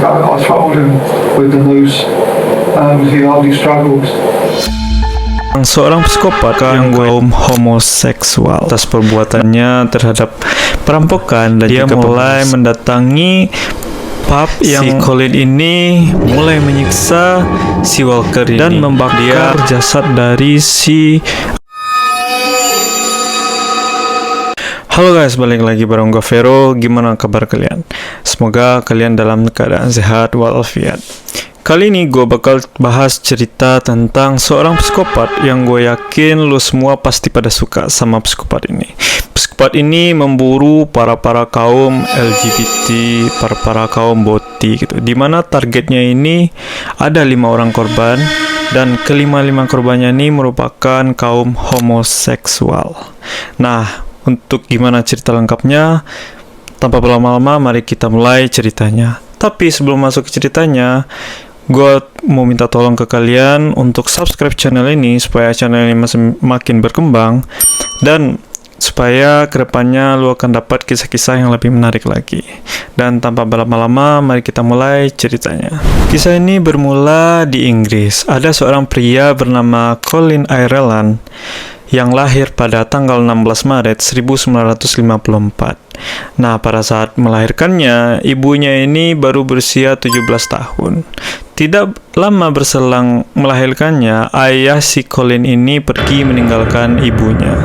I told him with the news, he struggles. Seorang psikopat yang kaum homoseksual atas perbuatannya terhadap perampokan, dan dia mulai mendatangi pub yang si Colin ini mulai menyiksa si Walker ini dan membakar jasad dari si. Halo guys, balik lagi bareng gue Vero. Gimana kabar kalian? Semoga kalian dalam keadaan sehat walafiat. Kali ini gue bakal bahas cerita tentang seorang psikopat yang gue yakin lo semua pasti pada suka sama psikopat ini. Psikopat ini memburu para kaum LGBT, para kaum boti gitu. Dimana targetnya ini ada 5 orang korban, dan kelima korbannya ini merupakan kaum homoseksual. Nah, untuk gimana cerita lengkapnya, tanpa berlama-lama mari kita mulai ceritanya. Tapi sebelum masuk ke ceritanya, gue mau minta tolong ke kalian untuk subscribe channel ini supaya channel ini makin berkembang, dan supaya kedepannya lu akan dapat kisah-kisah yang lebih menarik lagi. Dan tanpa berlama-lama, mari kita mulai ceritanya. Kisah ini bermula di Inggris. Ada seorang pria bernama Colin Ireland yang lahir pada tanggal 16 Maret 1954. Nah, pada saat melahirkannya, ibunya ini baru berusia 17 tahun. Tidak lama berselang melahirkannya, ayah si Colin ini pergi meninggalkan ibunya.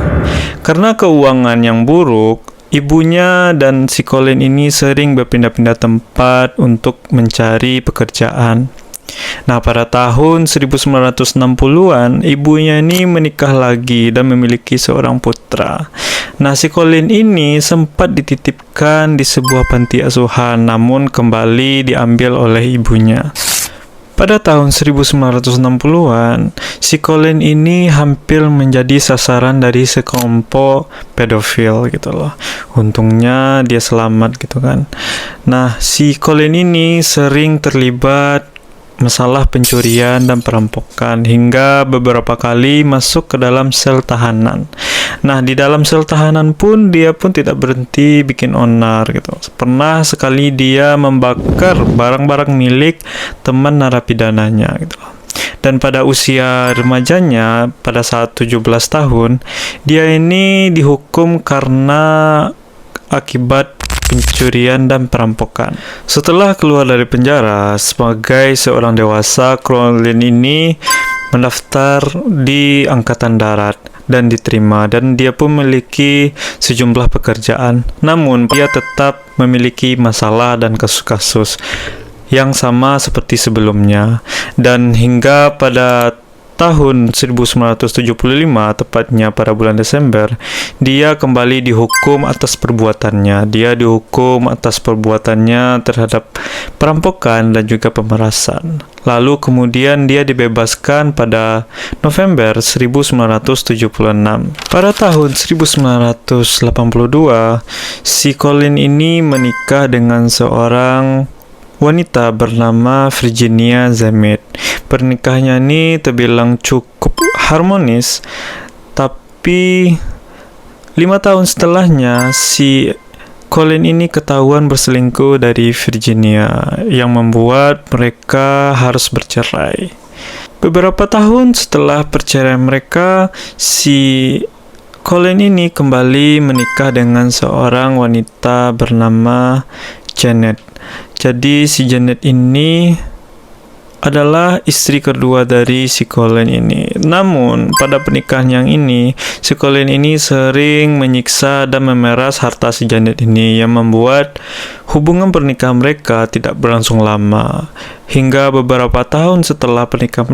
Karena keuangan yang buruk, ibunya dan si Colin ini sering berpindah-pindah tempat untuk mencari pekerjaan. Nah, pada tahun 1960-an, ibunya ini menikah lagi dan memiliki seorang putra. Nah, si Colin ini sempat dititipkan di sebuah panti asuhan, namun kembali diambil oleh ibunya. Pada tahun 1960-an, si Colin ini hampir menjadi sasaran dari sekelompok pedofil gitu loh. Untungnya dia selamat gitu kan. Nah, si Colin ini sering terlibat masalah pencurian dan perampokan hingga beberapa kali masuk ke dalam sel tahanan. Nah, di dalam sel tahanan pun dia pun tidak berhenti bikin onar gitu. Pernah sekali dia membakar barang-barang milik teman narapidananya gitu. Dan pada usia remajanya, pada saat 17 tahun, dia ini dihukum karena akibat pencurian dan perampokan. Setelah keluar dari penjara sebagai seorang dewasa, Colin ini mendaftar di Angkatan Darat dan diterima, dan dia pun memiliki sejumlah pekerjaan. Namun dia tetap memiliki masalah dan kasus-kasus yang sama seperti sebelumnya, dan hingga pada tahun 1975, tepatnya pada bulan Desember, dia kembali dihukum atas perbuatannya. Dia dihukum atas perbuatannya terhadap perampokan dan juga pemerasan. Lalu kemudian dia dibebaskan pada November 1976. Pada tahun 1982, si Colin ini menikah dengan seorang wanita bernama Virginia Zemit. Pernikahannya ini terbilang cukup harmonis, tapi 5 tahun setelahnya si Colin ini ketahuan berselingkuh dari Virginia, yang membuat mereka harus bercerai. Beberapa tahun setelah perceraian mereka, si Colin ini kembali menikah dengan seorang wanita bernama Janet. Jadi si Janet ini adalah istri kedua dari si Colin ini. Namun pada pernikahan yang ini, si Colin ini sering menyiksa dan memeras harta si Janet ini, yang membuat hubungan pernikahan mereka tidak berlangsung lama. Hingga beberapa tahun setelah pernikahan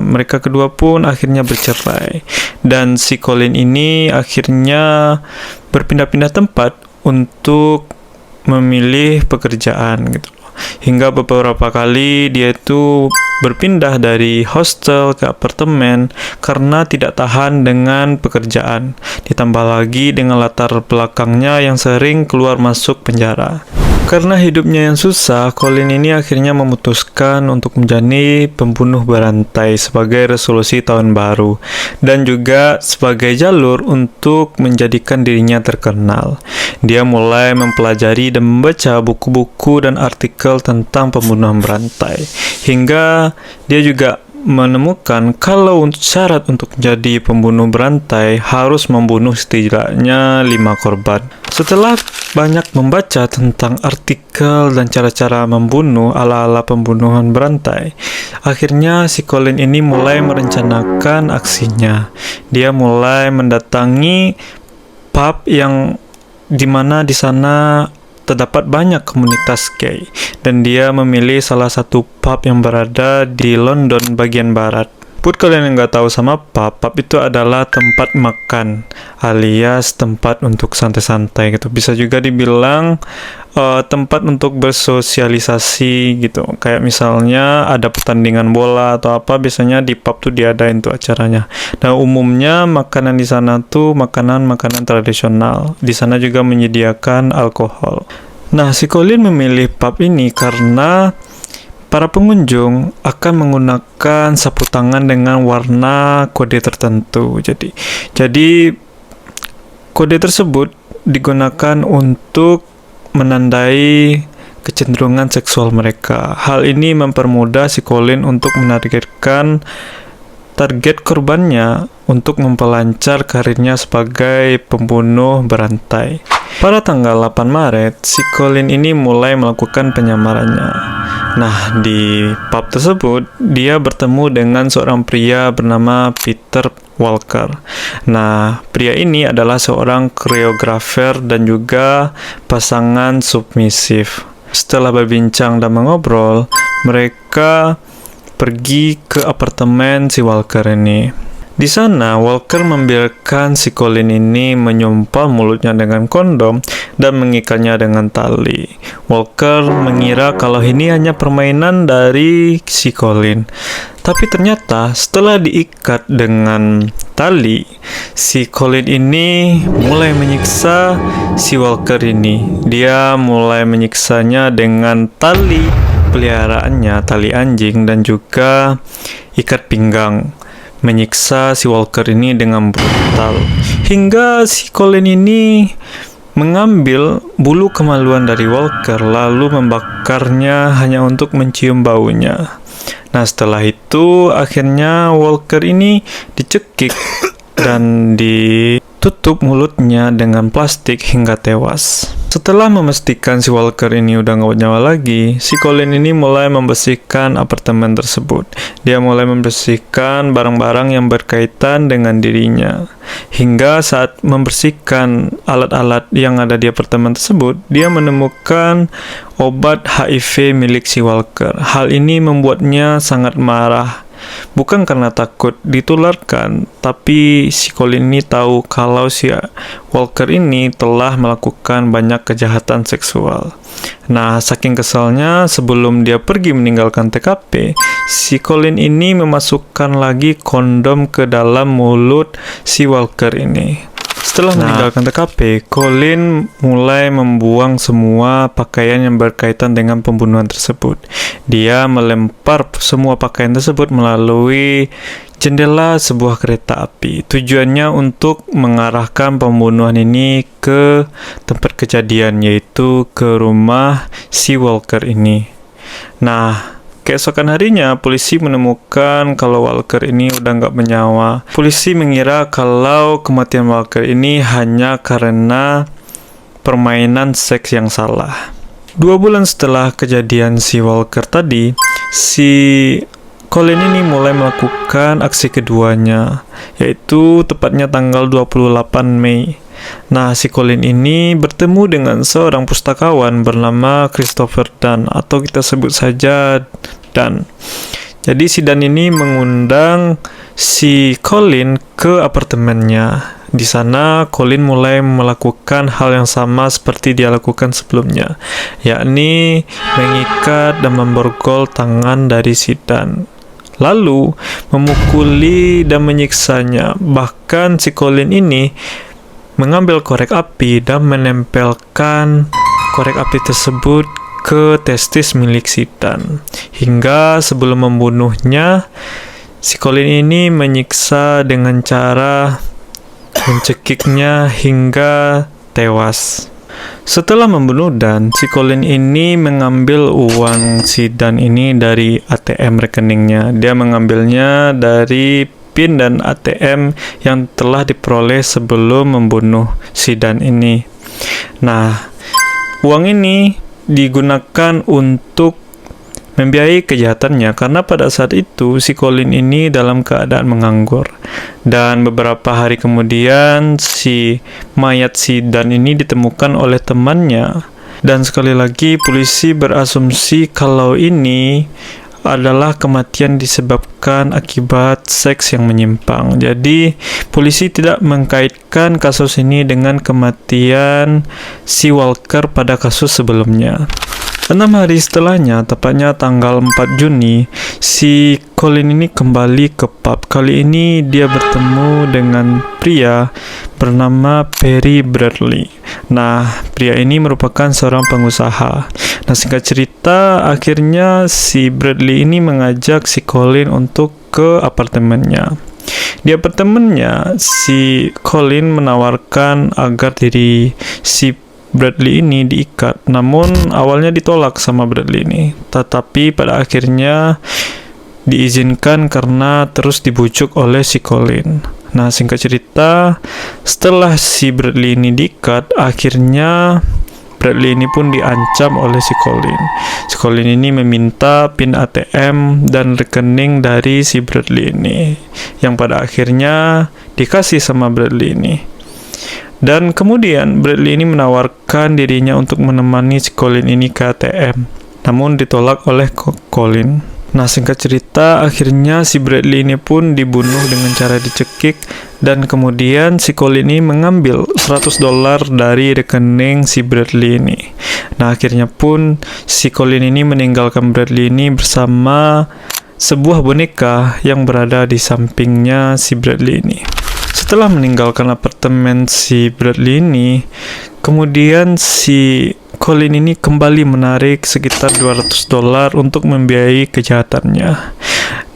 mereka kedua pun akhirnya bercerai. Dan si Colin ini akhirnya berpindah-pindah tempat untuk memilih pekerjaan gitu. Hingga beberapa kali dia itu berpindah dari hostel ke apartemen karena tidak tahan dengan pekerjaan. Ditambah lagi dengan latar belakangnya yang sering keluar masuk penjara. Karena hidupnya yang susah, Colin ini akhirnya memutuskan untuk menjadi pembunuh berantai sebagai resolusi tahun baru dan juga sebagai jalur untuk menjadikan dirinya terkenal. Dia mulai mempelajari dan membaca buku-buku dan artikel tentang pembunuhan berantai hingga dia juga menemukan kalau syarat untuk menjadi pembunuh berantai harus membunuh setidaknya 5 korban. Setelah banyak membaca tentang artikel dan cara-cara membunuh ala-ala pembunuhan berantai, akhirnya si Colin ini mulai merencanakan aksinya. Dia mulai mendatangi pub yang dimana di sana terdapat banyak komunitas gay dan dia memilih salah satu pub yang berada di London bagian barat. Buat kalian yang nggak tahu sama pub itu adalah tempat makan alias tempat untuk santai-santai gitu. Bisa juga dibilang tempat untuk bersosialisasi gitu. Kayak misalnya ada pertandingan bola atau apa, biasanya di pub tuh diadain tuh acaranya. Dan umumnya makanan di sana tuh makanan-makanan tradisional. Di sana juga menyediakan alkohol. Nah, si Colin memilih pub ini karena para pengunjung akan menggunakan sapu tangan dengan warna kode tertentu. Jadi kode tersebut digunakan untuk menandai kecenderungan seksual mereka. Hal ini mempermudah si Colin untuk menargetkan target korbannya untuk memperlancar karirnya sebagai pembunuh berantai. Pada tanggal 8 Maret, si Colin ini mulai melakukan penyamarannya. Nah, di pub tersebut, dia bertemu dengan seorang pria bernama Peter Walker. Nah, pria ini adalah seorang koreografer dan juga pasangan submisif. Setelah berbincang dan mengobrol, mereka pergi ke apartemen si Walker ini. Di sana, Walker membiarkan si Colin ini menyumpal mulutnya dengan kondom dan mengikatnya dengan tali. Walker mengira kalau ini hanya permainan dari si Colin. Tapi ternyata setelah diikat dengan tali, si Colin ini mulai menyiksa si Walker ini. Dia mulai menyiksanya dengan tali peliharaannya, tali anjing, dan juga ikat pinggang. Menyiksa si Walker ini dengan brutal hingga si Colin ini mengambil bulu kemaluan dari Walker lalu membakarnya hanya untuk mencium baunya. Nah, setelah itu akhirnya Walker ini dicekik dan ditutup mulutnya dengan plastik hingga tewas. Setelah memastikan si Walker ini udah nggak nyawa lagi, si Colin ini mulai membersihkan apartemen tersebut. Dia mulai membersihkan barang-barang yang berkaitan dengan dirinya. Hingga saat membersihkan alat-alat yang ada di apartemen tersebut, dia menemukan obat HIV milik si Walker. Hal ini membuatnya sangat marah. Bukan karena takut ditularkan, tapi si Colin ini tahu kalau si Walker ini telah melakukan banyak kejahatan seksual. Nah, saking kesalnya, sebelum dia pergi meninggalkan TKP, si Colin ini memasukkan lagi kondom ke dalam mulut si Walker ini. Setelah meninggalkan TKP, Colin mulai membuang semua pakaian yang berkaitan dengan pembunuhan tersebut. Dia melempar semua pakaian tersebut melalui jendela sebuah kereta api. Tujuannya untuk mengarahkan pembunuhan ini ke tempat kejadian, yaitu ke rumah si Walker ini. Nah, keesokan harinya, polisi menemukan kalau Walker ini udah nggak bernyawa. Polisi mengira kalau kematian Walker ini hanya karena permainan seks yang salah. 2 bulan setelah kejadian si Walker tadi, si Colin ini mulai melakukan aksi keduanya, yaitu tepatnya tanggal 28 Mei. Nah, si Colin ini bertemu dengan seorang pustakawan bernama Christopher Dunn, atau kita sebut saja Dan. Jadi si Dan ini mengundang si Colin ke apartemennya. Di sana Colin mulai melakukan hal yang sama seperti dia lakukan sebelumnya, yakni mengikat dan memborgol tangan dari si Dan, lalu memukuli dan menyiksanya. Bahkan si Colin ini mengambil korek api dan menempelkan korek api tersebut ke testis milik si Dan. Hingga sebelum membunuhnya, si Colin ini menyiksa dengan cara mencekiknya hingga tewas. Setelah membunuh Dan, si Colin ini mengambil uang si Dan ini dari ATM rekeningnya. Dia mengambilnya dari PIN dan ATM yang telah diperoleh sebelum membunuh si Dan ini. Nah, uang ini digunakan untuk membiayai kejahatannya karena pada saat itu si Colin ini dalam keadaan menganggur. Dan beberapa hari kemudian si mayat si Dan ini ditemukan oleh temannya. Dan sekali lagi polisi berasumsi kalau ini adalah kematian disebabkan akibat seks yang menyimpang. Jadi polisi tidak mengkaitkan kasus ini dengan kematian si Walker pada kasus sebelumnya. 6 hari setelahnya, tepatnya tanggal 4 Juni, si Colin ini kembali ke pub. Kali ini dia bertemu dengan pria bernama Perry Bradley. Nah, pria ini merupakan seorang pengusaha. Nah, singkat cerita, akhirnya si Bradley ini mengajak si Colin untuk ke apartemennya. Di apartemennya, si Colin menawarkan agar diri si Bradley ini diikat, namun awalnya ditolak sama Bradley ini, tetapi pada akhirnya diizinkan karena terus dibujuk oleh si Colin. Nah, singkat cerita, setelah si Bradley ini diikat, akhirnya Bradley ini pun diancam oleh si Colin. Si Colin ini meminta PIN ATM dan rekening dari si Bradley ini, yang pada akhirnya dikasih sama Bradley ini. Dan kemudian Bradley ini menawarkan dirinya untuk menemani si Colin ini ke ATM, namun ditolak oleh Colin. Nah, singkat cerita, akhirnya si Bradley ini pun dibunuh dengan cara dicekik, dan kemudian si Colin ini mengambil $100 dari rekening si Bradley ini. Nah, akhirnya pun si Colin ini meninggalkan Bradley ini bersama sebuah boneka yang berada di sampingnya si Bradley ini. Setelah meninggalkan apartemen si Bradley ini, kemudian si Colin ini kembali menarik sekitar $200 untuk membiayai kejahatannya.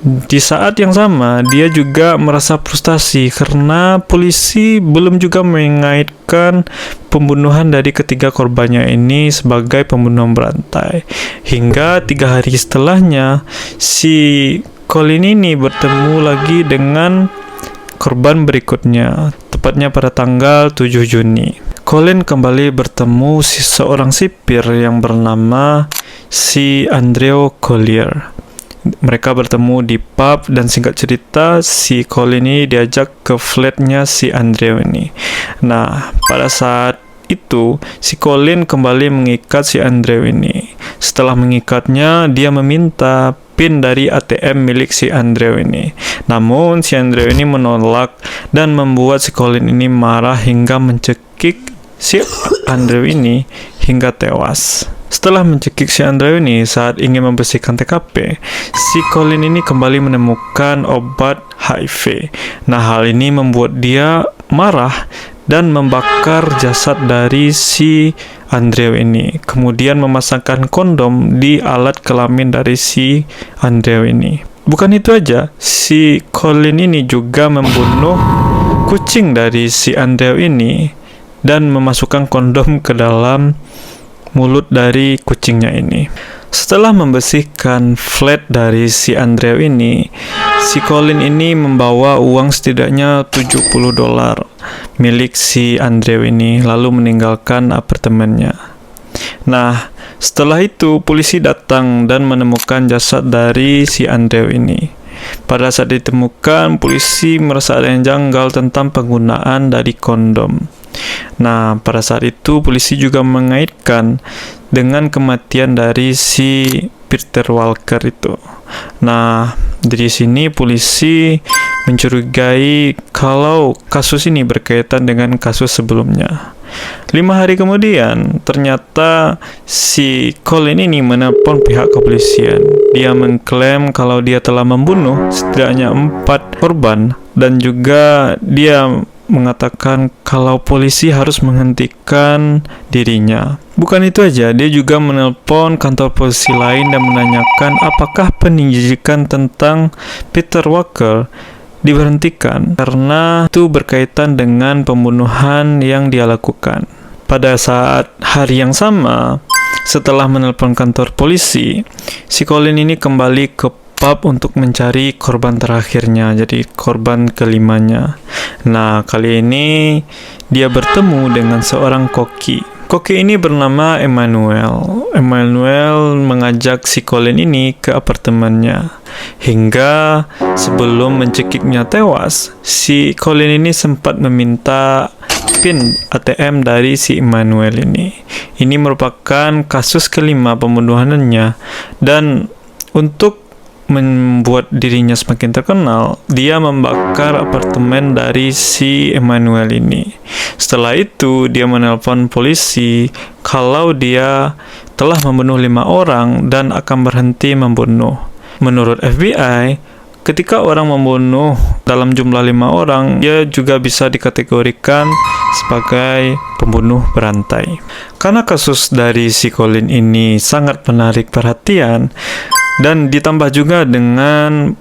Di saat yang sama, dia juga merasa frustasi karena polisi belum juga mengaitkan pembunuhan dari ketiga korbannya ini sebagai pembunuhan berantai. Hingga 3 hari setelahnya, si Colin ini bertemu lagi dengan korban berikutnya, tepatnya pada tanggal 7 Juni. Colin kembali bertemu seorang sipir yang bernama si Andrew Collier. Mereka bertemu di pub dan singkat cerita si Colin ini diajak ke flatnya si Andrew ini. Nah, pada saat itu si Colin kembali mengikat si Andrew ini. Setelah mengikatnya, dia meminta PIN dari ATM milik si Andrew ini. Namun si Andrew ini menolak dan membuat si Colin ini marah hingga mencekik si Andrew ini hingga tewas. Setelah mencekik si Andrew ini saat ingin membersihkan TKP, si Colin ini kembali menemukan obat HIV. Nah, hal ini membuat dia marah dan membakar jasad dari si Andrew ini. Kemudian memasangkan kondom di alat kelamin dari si Andrew ini. Bukan itu aja, si Colin ini juga membunuh kucing dari si Andrew ini dan memasukkan kondom ke dalam mulut dari kucingnya ini. Setelah membersihkan flat dari si Andrew ini, si Colin ini membawa uang setidaknya $70 milik si Andrew ini, lalu meninggalkan apartemennya. Nah, setelah itu polisi datang dan menemukan jasad dari si Andrew ini. Pada saat ditemukan, polisi merasa ada yang janggal tentang penggunaan dari kondom. Nah, pada saat itu polisi juga mengaitkan dengan kematian dari si Peter Walker itu. Nah, dari sini polisi mencurigai kalau kasus ini berkaitan dengan kasus sebelumnya. 5 hari kemudian, ternyata si Colin ini menelpon pihak kepolisian. Dia mengklaim kalau dia telah membunuh setidaknya 4 korban dan juga dia mengatakan kalau polisi harus menghentikan dirinya. Bukan itu aja, dia juga menelpon kantor polisi lain dan menanyakan apakah penyidikan tentang Peter Walker diberhentikan karena itu berkaitan dengan pembunuhan yang dia lakukan. Pada saat hari yang sama, setelah menelpon kantor polisi, si Colin ini kembali ke pub untuk mencari korban terakhirnya, jadi korban kelimanya. Nah, kali ini dia bertemu dengan seorang koki. Koki ini bernama Emmanuel. Emmanuel mengajak si Colin ini ke apartemennya. Hingga sebelum mencekiknya tewas, si Colin ini sempat meminta PIN ATM dari si Emmanuel ini. Ini merupakan kasus kelima pembunuhannya, dan untuk membuat dirinya semakin terkenal, dia membakar apartemen dari si Emmanuel ini. Setelah itu, dia menelpon polisi kalau dia telah membunuh 5 orang dan akan berhenti membunuh. Menurut FBI, ketika orang membunuh dalam jumlah 5 orang, dia juga bisa dikategorikan sebagai pembunuh berantai. Karena kasus dari si Colin ini sangat menarik perhatian, dan ditambah juga dengan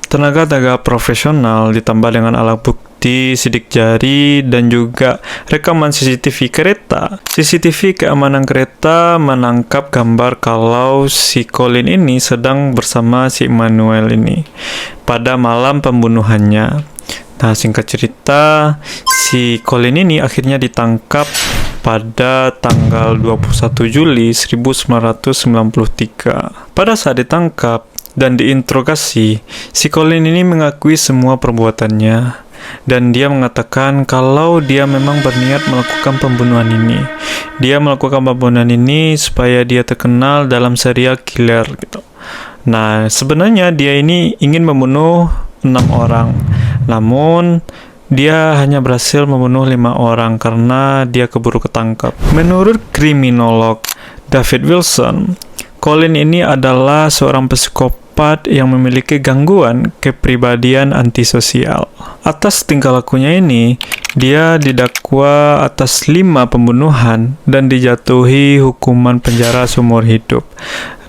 tenaga profesional, ditambah dengan alat bukti sidik jari dan juga rekaman CCTV kereta. CCTV keamanan kereta menangkap gambar kalau si Colin ini sedang bersama si Emmanuel ini pada malam pembunuhannya. Nah, singkat cerita, si Colin ini akhirnya ditangkap pada tanggal 21 Juli 1993. Pada saat ditangkap dan diinterogasi, si Colin ini mengakui semua perbuatannya, dan dia mengatakan kalau dia memang berniat melakukan pembunuhan ini. Dia melakukan pembunuhan ini supaya dia terkenal dalam serial killer gitu. Nah, sebenarnya dia ini ingin membunuh 6 orang, namun dia hanya berhasil membunuh 5 orang karena dia keburu ketangkap. Menurut kriminolog David Wilson, Colin ini adalah seorang psikopat yang memiliki gangguan kepribadian antisosial. Atas tingkah lakunya ini, dia didakwa atas 5 pembunuhan dan dijatuhi hukuman penjara seumur hidup.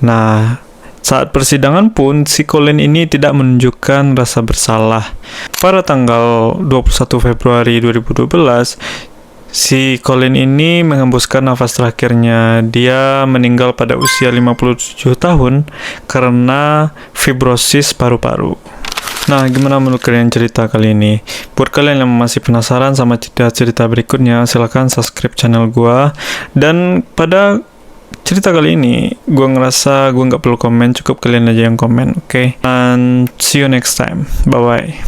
Nah, saat persidangan pun, si Colin ini tidak menunjukkan rasa bersalah. Pada tanggal 21 Februari 2012, si Colin ini menghembuskan nafas terakhirnya. Dia meninggal pada usia 57 tahun karena fibrosis paru-paru. Nah, gimana menurut kalian cerita kali ini? Buat kalian yang masih penasaran sama cerita-cerita berikutnya, silahkan subscribe channel gua. Dan pada cerita kali ini, gue ngerasa gue nggak perlu komen, cukup kalian aja yang komen, oke? And see you next time. Bye-bye.